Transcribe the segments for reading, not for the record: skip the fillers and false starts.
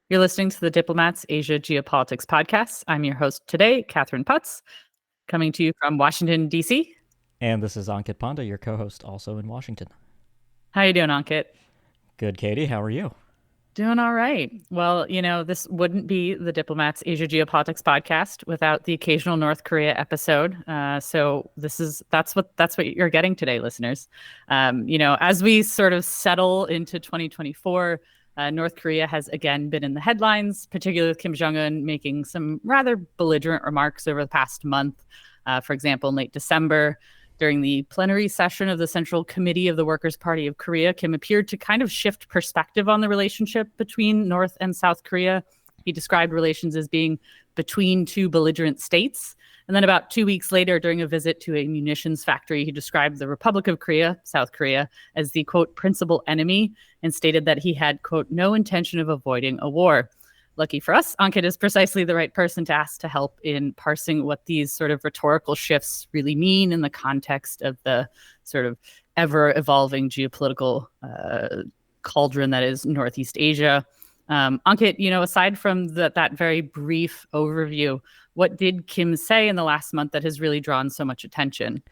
You're listening to the Diplomats Asia Geopolitics podcast. I'm your host today, Catherine Putz, coming to you from Washington, D.C. And this is Ankit Panda, your co-host, also in Washington. How you doing, Ankit? Good, Katie. How are you? Doing all right. Well, this wouldn't be the Diplomats Asia Geopolitics podcast without the occasional North Korea episode. So that's what you're getting today, listeners. As we sort of settle into 2024. North Korea has again been in the headlines, particularly with Kim Jong-un making some rather belligerent remarks over the past month. For example, in late December, during the plenary session of the Central Committee of the Workers' Party of Korea, Kim appeared to kind of shift perspective on the relationship between North and South Korea. He described relations as being between two belligerent states. And then about 2 weeks later, during a visit to a munitions factory, he described the Republic of Korea, South Korea, as the, quote, principal enemy, and stated that he had, quote, no intention of avoiding a war. Lucky for us, Ankit is precisely the right person to ask to help in parsing what these sort of rhetorical shifts really mean in the context of the sort of ever-evolving geopolitical cauldron that is Northeast Asia. Ankit, aside from that very brief overview, what did Kim say in the last month that has really drawn so much attention?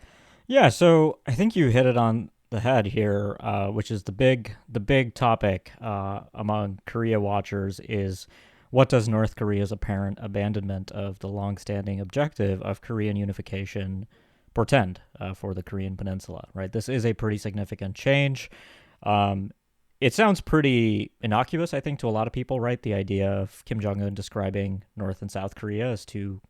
Yeah, so I think you hit it on the head here, which is the big topic among Korea watchers is what does North Korea's apparent abandonment of the longstanding objective of Korean unification portend for the Korean Peninsula, right? This is a pretty significant change. It sounds pretty innocuous, I think, to a lot of people, right? The idea of Kim Jong-un describing North and South Korea as two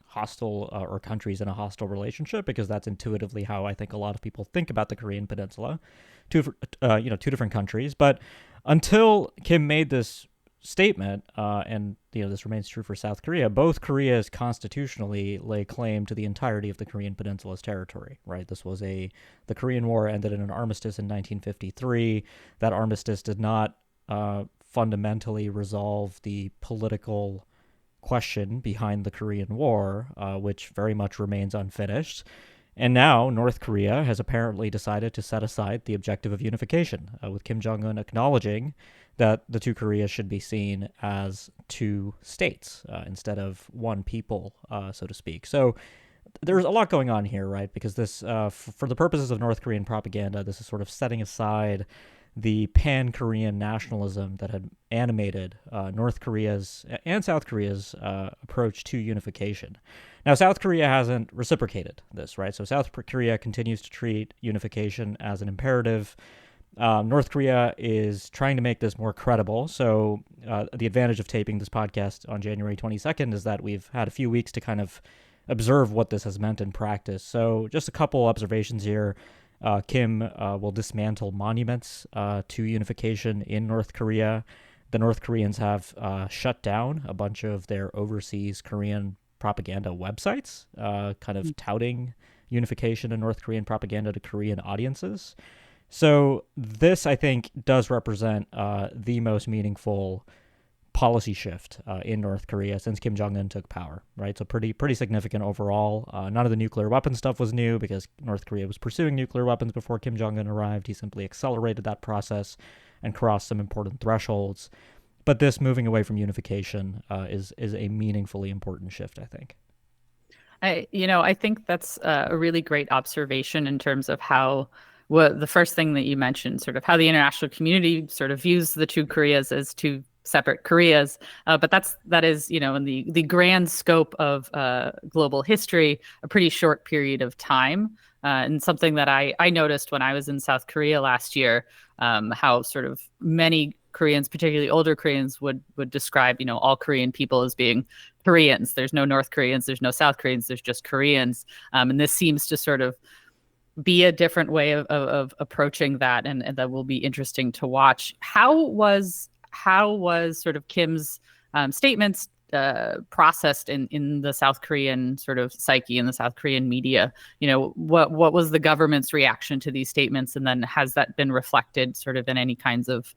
hostile or countries in a hostile relationship, because that's intuitively how I think a lot of people think about the Korean Peninsula, two different countries. But until Kim made this statement, and this remains true for South Korea, both Koreas constitutionally lay claim to the entirety of the Korean Peninsula's territory, right? The Korean War ended in an armistice in 1953. That armistice did not fundamentally resolve the political question behind the Korean War, which very much remains unfinished. And now North Korea has apparently decided to set aside the objective of unification, with Kim Jong-un acknowledging that the two Koreas should be seen as two states instead of one people, so to speak. So there's a lot going on here, right? Because this, for the purposes of North Korean propaganda, this is sort of setting aside the pan-Korean nationalism that had animated North Korea's and South Korea's approach to unification. Now, South Korea hasn't reciprocated this, right? So South Korea continues to treat unification as an imperative. North Korea is trying to make this more credible. So the advantage of taping this podcast on January 22nd is that we've had a few weeks to kind of observe what this has meant in practice. So just a couple observations here. Kim will dismantle monuments to unification in North Korea. The North Koreans have shut down a bunch of their overseas Korean propaganda websites, kind of touting unification and North Korean propaganda to Korean audiences. So this, I think, does represent the most meaningful policy shift in North Korea since Kim Jong-un took power, right? So pretty significant overall. None of the nuclear weapon stuff was new because North Korea was pursuing nuclear weapons before Kim Jong-un arrived. He simply accelerated that process and crossed some important thresholds. But this moving away from unification is a meaningfully important shift, I think. I think that's a really great observation in terms of how the first thing that you mentioned, sort of how the international community sort of views the two Koreas as two separate Koreas. But that is, in the grand scope of global history, a pretty short period of time. And something that I noticed when I was in South Korea last year, how sort of many Koreans, particularly older Koreans, would describe, all Korean people as being Koreans. There's no North Koreans, there's no South Koreans, there's just Koreans. And this seems to sort of be a different way of approaching that, and that will be interesting to watch. How was sort of Kim's statements processed in the South Korean sort of psyche, in the South Korean media? What was the government's reaction to these statements, and then has that been reflected sort of in any kinds of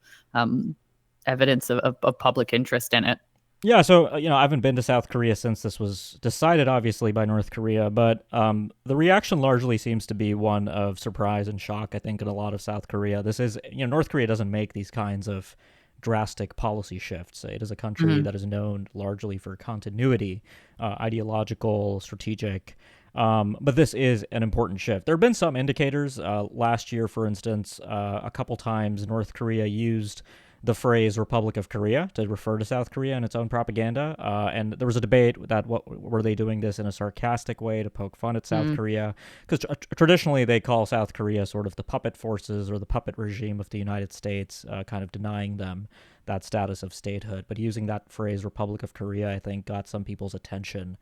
evidence of public interest in it? Yeah, so, I haven't been to South Korea since this was decided, obviously, by North Korea, but the reaction largely seems to be one of surprise and shock, I think, in a lot of South Korea. This is, North Korea doesn't make these kinds of drastic policy shifts. It is a country Hmm. that is known largely for continuity, ideological, strategic. But this is an important shift. There have been some indicators. Last year, for instance, a couple times North Korea used the phrase Republic of Korea to refer to South Korea in its own propaganda. And there was a debate that what were they doing this in a sarcastic way to poke fun at South Hmm. Korea? Because traditionally they call South Korea sort of the puppet forces or the puppet regime of the United States, kind of denying them that status of statehood. But using that phrase Republic of Korea, I think, got some people's attention.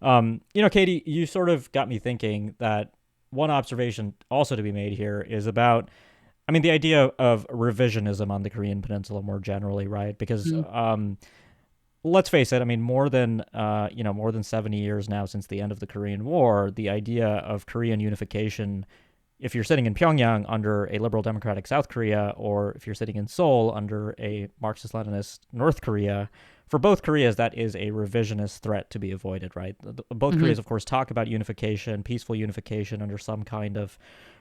Katie, you sort of got me thinking that one observation also to be made here is about, I mean, the idea of revisionism on the Korean Peninsula more generally, right? Because let's face it, I mean, more than 70 years now since the end of the Korean War, the idea of Korean unification, if you're sitting in Pyongyang under a liberal democratic South Korea, or if you're sitting in Seoul under a Marxist Leninist North Korea, for both Koreas, that is a revisionist threat to be avoided, right? Both Hmm. Koreas, of course, talk about unification, peaceful unification under some kind of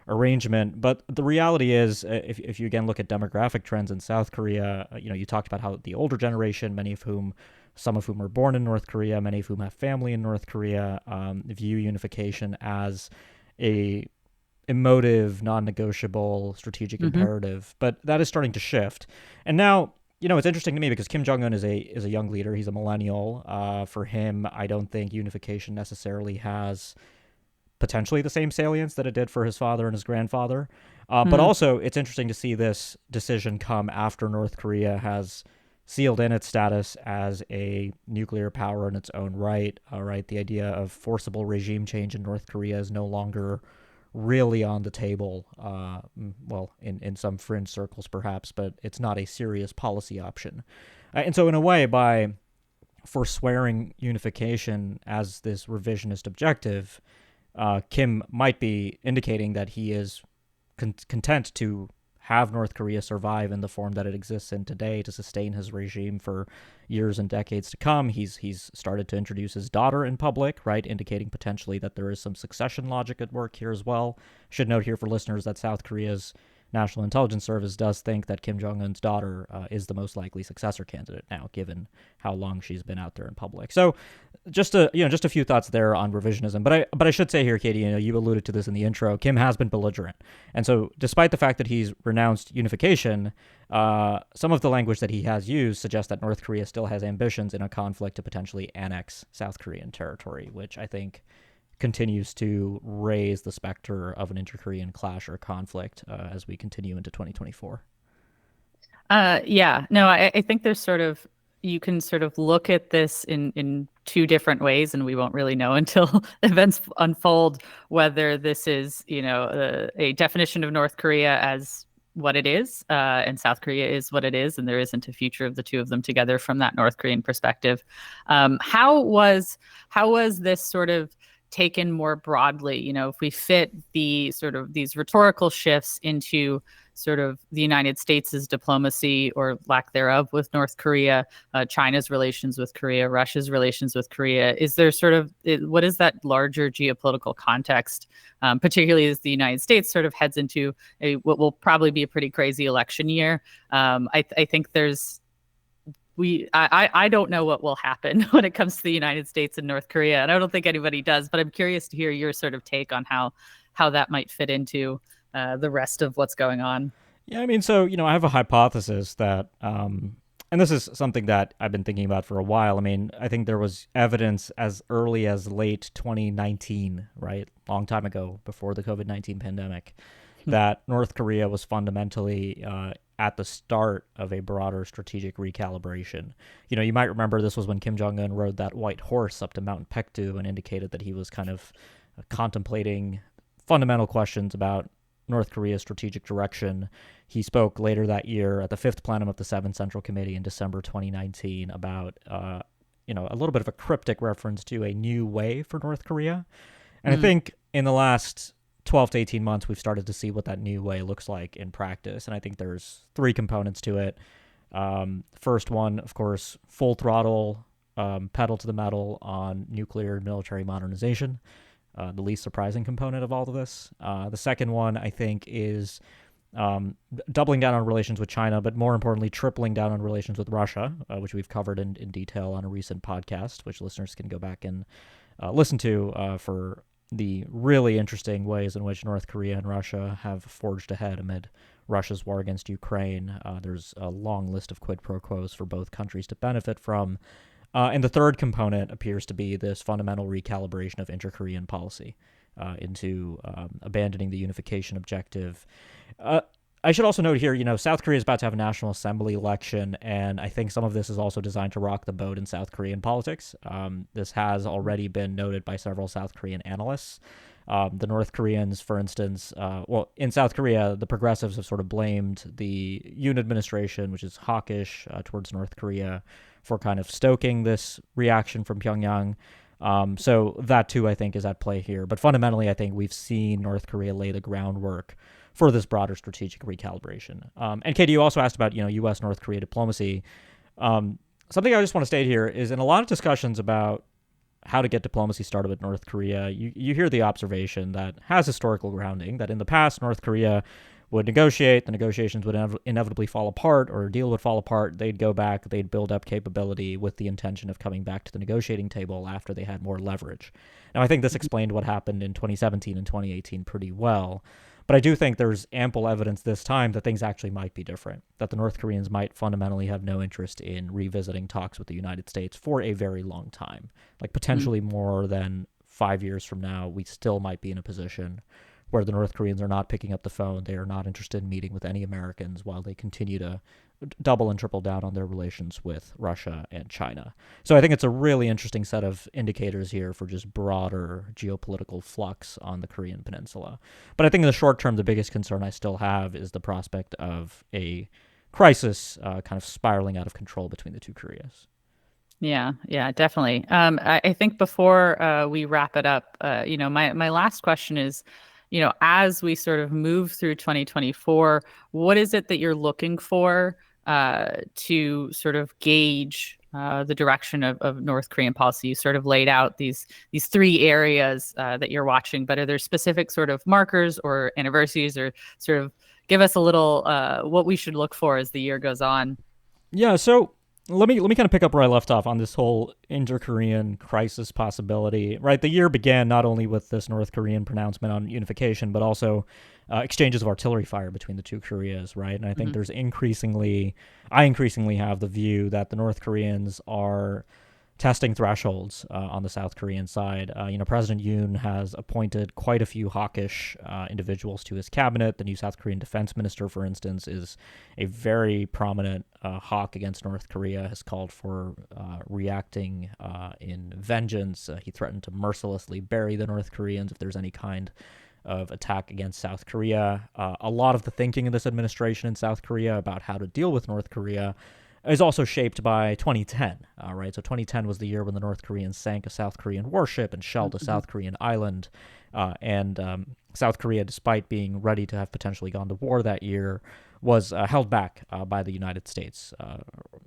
arrangement. But the reality is, if you again look at demographic trends in South Korea, you talked about how the older generation, some of whom were born in North Korea, many of whom have family in North Korea, view unification as a emotive, non-negotiable, strategic Hmm. imperative. But that is starting to shift, and now. It's interesting to me because Kim Jong Un is a young leader. He's a millennial. For him, I don't think unification necessarily has potentially the same salience that it did for his father and his grandfather. But Hmm. also, it's interesting to see this decision come after North Korea has sealed in its status as a nuclear power in its own right. All right, the idea of forcible regime change in North Korea is no longer really on the table. Well, in some fringe circles, perhaps, but it's not a serious policy option. And so, in a way, by forswearing unification as this revisionist objective, Kim might be indicating that he is content to have North Korea survive in the form that it exists in today to sustain his regime for years and decades to come. He's started to introduce his daughter in public, right, indicating potentially that there is some succession logic at work here as well. Should note here for listeners that South Korea's National Intelligence Service does think that Kim Jong Un's daughter is the most likely successor candidate now, given how long she's been out there in public. So, just a few thoughts there on revisionism. But I should say here, Katie, you alluded to this in the intro. Kim has been belligerent, and so despite the fact that he's renounced unification, some of the language that he has used suggests that North Korea still has ambitions in a conflict to potentially annex South Korean territory, which I think continues to raise the specter of an inter-Korean clash or conflict as we continue into 2024. Yeah, no, I think there's sort of you can sort of look at this in two different ways, and we won't really know until events unfold whether this is, a definition of North Korea as what it is, and South Korea is what it is, and there isn't a future of the two of them together from that North Korean perspective. How was this sort of taken more broadly? If we fit the sort of these rhetorical shifts into sort of the United States' diplomacy or lack thereof with North Korea, China's relations with Korea, Russia's relations with Korea. Is there sort of what is that larger geopolitical context, particularly as the United States sort of heads into what will probably be a pretty crazy election year? I think I don't know what will happen when it comes to the United States and North Korea, and I don't think anybody does. But I'm curious to hear your sort of take on how that might fit into the rest of what's going on. Yeah, I mean, so I have a hypothesis that, and this is something that I've been thinking about for a while. I mean, I think there was evidence as early as late 2019, right, long time ago, before the COVID-19 pandemic, that North Korea was fundamentally at the start of a broader strategic recalibration. You might remember this was when Kim Jong Un rode that white horse up to Mount Paektu and indicated that he was kind of contemplating fundamental questions about North Korea's strategic direction. He spoke later that year at the fifth plenum of the Seventh Central Committee in December 2019 about, a little bit of a cryptic reference to a new way for North Korea. And I Mm. think in the last 12 to 18 months, we've started to see what that new way looks like in practice. And I think there's three components to it. First one, of course, full throttle, pedal to the metal on nuclear and military modernization, the least surprising component of all of this. The second one, I think, is doubling down on relations with China, but more importantly, tripling down on relations with Russia, which we've covered in detail on a recent podcast, which listeners can go back and listen to for the really interesting ways in which North Korea and Russia have forged ahead amid Russia's war against Ukraine. There's a long list of quid pro quos for both countries to benefit from. And the third component appears to be this fundamental recalibration of inter-Korean policy into abandoning the unification objective. I should also note here, South Korea is about to have a National Assembly election, and I think some of this is also designed to rock the boat in South Korean politics. This has already been noted by several South Korean analysts. The North Koreans, for instance, in South Korea, the progressives have sort of blamed the Yoon administration, which is hawkish towards North Korea, for kind of stoking this reaction from Pyongyang. So that, too, I think, is at play here. But fundamentally, I think we've seen North Korea lay the groundwork for this broader strategic recalibration. And Katie, you also asked about, U.S.-North Korea diplomacy. Something I just want to state here is in a lot of discussions about how to get diplomacy started with North Korea, you hear the observation that has historical grounding, that in the past, North Korea would negotiate, the negotiations would inevitably fall apart, or a deal would fall apart, they'd go back, they'd build up capability with the intention of coming back to the negotiating table after they had more leverage. Now, I think this explained what happened in 2017 and 2018 pretty well. But I do think there's ample evidence this time that things actually might be different, that the North Koreans might fundamentally have no interest in revisiting talks with the United States for a very long time. Like potentially more than 5 years from now, we still might be in a position where the North Koreans are not picking up the phone. They are not interested in meeting with any Americans while they continue to double and triple down on their relations with Russia and China. So I think it's a really interesting set of indicators here for just broader geopolitical flux on the Korean peninsula. But I think in the short term, the biggest concern I still have is the prospect of a crisis kind of spiraling out of control between the two Koreas. Yeah, definitely. I think before we wrap it up, my last question is, as we sort of move through 2024, what is it that you're looking for to sort of gauge the direction of North Korean policy? You sort of laid out these three areas that you're watching, but are there specific sort of markers or anniversaries, or sort of give us a little what we should look for as the year goes on? Yeah, so let me kind of pick up where I left off on this whole inter-Korean crisis possibility. Right, the year began not only with this North Korean pronouncement on unification, but also exchanges of artillery fire between the two Koreas. Right, and I think I increasingly have the view that the North Koreans are testing thresholds on the South Korean side. President Yoon has appointed quite a few hawkish individuals to his cabinet. The new South Korean defense minister, for instance, is a very prominent hawk against North Korea, has called for reacting in vengeance. He threatened to mercilessly bury the North Koreans if there's any kind of attack against South Korea. A lot of the thinking in this administration in South Korea about how to deal with North Korea is also shaped by 2010, right? So 2010 was the year when the North Koreans sank a South Korean warship and shelled a South Korean island. And South Korea, despite being ready to have potentially gone to war that year, was held back by the United States.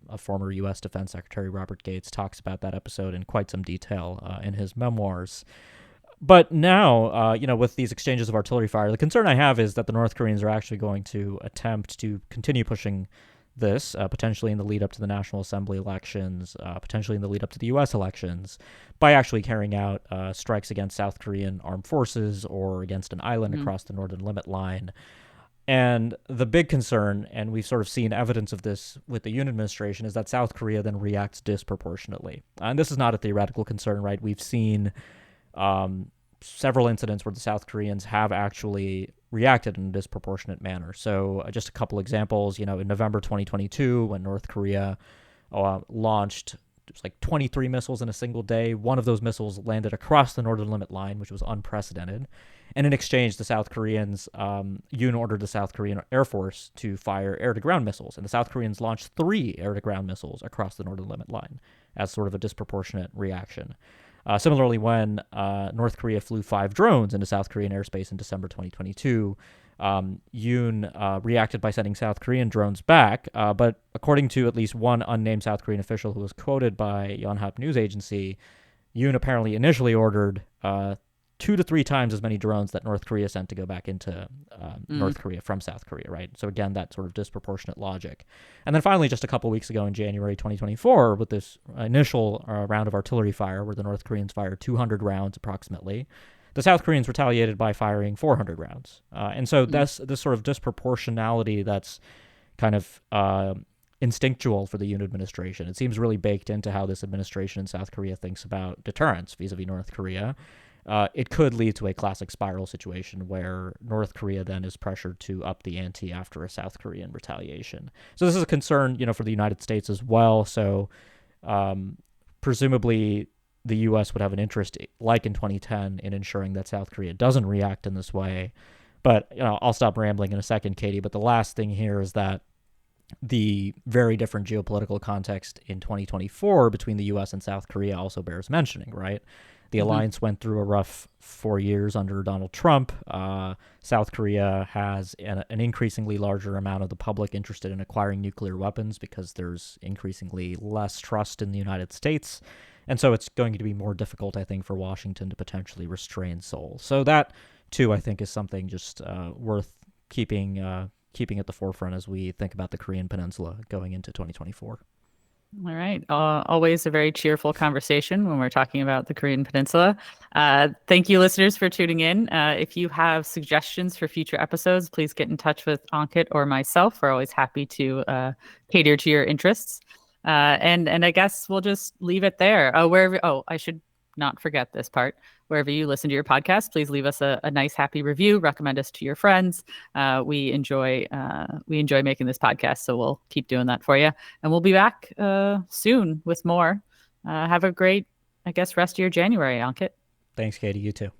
A former U.S. Defense Secretary, Robert Gates, talks about that episode in quite some detail in his memoirs. But now, with these exchanges of artillery fire, the concern I have is that the North Koreans are actually going to attempt to continue pushing this, potentially in the lead up to the National Assembly elections, potentially in the lead up to the U.S. elections, by actually carrying out strikes against South Korean armed forces or against an island across the northern limit line. And the big concern, and we've sort of seen evidence of this with the Yoon administration, is that South Korea then reacts disproportionately. And this is not a theoretical concern, right? We've seen several incidents where the South Koreans have actually reacted in a disproportionate manner. So just a couple examples, in November 2022, when North Korea launched like 23 missiles in a single day, one of those missiles landed across the northern limit line, which was unprecedented. And in exchange, the South Koreans, Yoon ordered the South Korean Air Force to fire air-to-ground missiles. And the South Koreans launched 3 air-to-ground missiles across the northern limit line as sort of a disproportionate reaction. Similarly, when North Korea flew 5 drones into South Korean airspace in December 2022, Yoon reacted by sending South Korean drones back. But according to at least one unnamed South Korean official who was quoted by Yonhap news agency, Yoon apparently initially ordered 2 to 3 times as many drones that North Korea sent to go back into Mm. North Korea from South Korea, right? So again, that sort of disproportionate logic. And then finally, just a couple weeks ago in January 2024, with this initial round of artillery fire where the North Koreans fired 200 rounds approximately, the South Koreans retaliated by firing 400 rounds. And so Mm. that's this sort of disproportionality that's kind of instinctual for the Yoon administration. It seems really baked into how this administration in South Korea thinks about deterrence vis-a-vis North Korea. It could lead to a classic spiral situation where North Korea then is pressured to up the ante after a South Korean retaliation. So this is a concern, for the United States as well. So presumably the U.S. would have an interest, like in 2010, in ensuring that South Korea doesn't react in this way. But I'll stop rambling in a second, Katie. But the last thing here is that the very different geopolitical context in 2024 between the U.S. and South Korea also bears mentioning, right? The Mm-hmm. alliance went through a rough 4 years under Donald Trump. South Korea has an increasingly larger amount of the public interested in acquiring nuclear weapons because there's increasingly less trust in the United States. And so it's going to be more difficult, I think, for Washington to potentially restrain Seoul. So that, too, I think is something just worth keeping at the forefront as we think about the Korean Peninsula going into 2024. All right. Always a very cheerful conversation when we're talking about the Korean Peninsula. Thank you, listeners, for tuning in. If you have suggestions for future episodes, please get in touch with Ankit or myself. We're always happy to cater to your interests. And I guess we'll just leave it there. I should not forget this part. Wherever you listen to your podcast, please leave us a nice, happy review. Recommend us to your friends. We enjoy making this podcast, so we'll keep doing that for you. And we'll be back soon with more. Have a great, I guess, rest of your January, Ankit. Thanks, Katie. You too.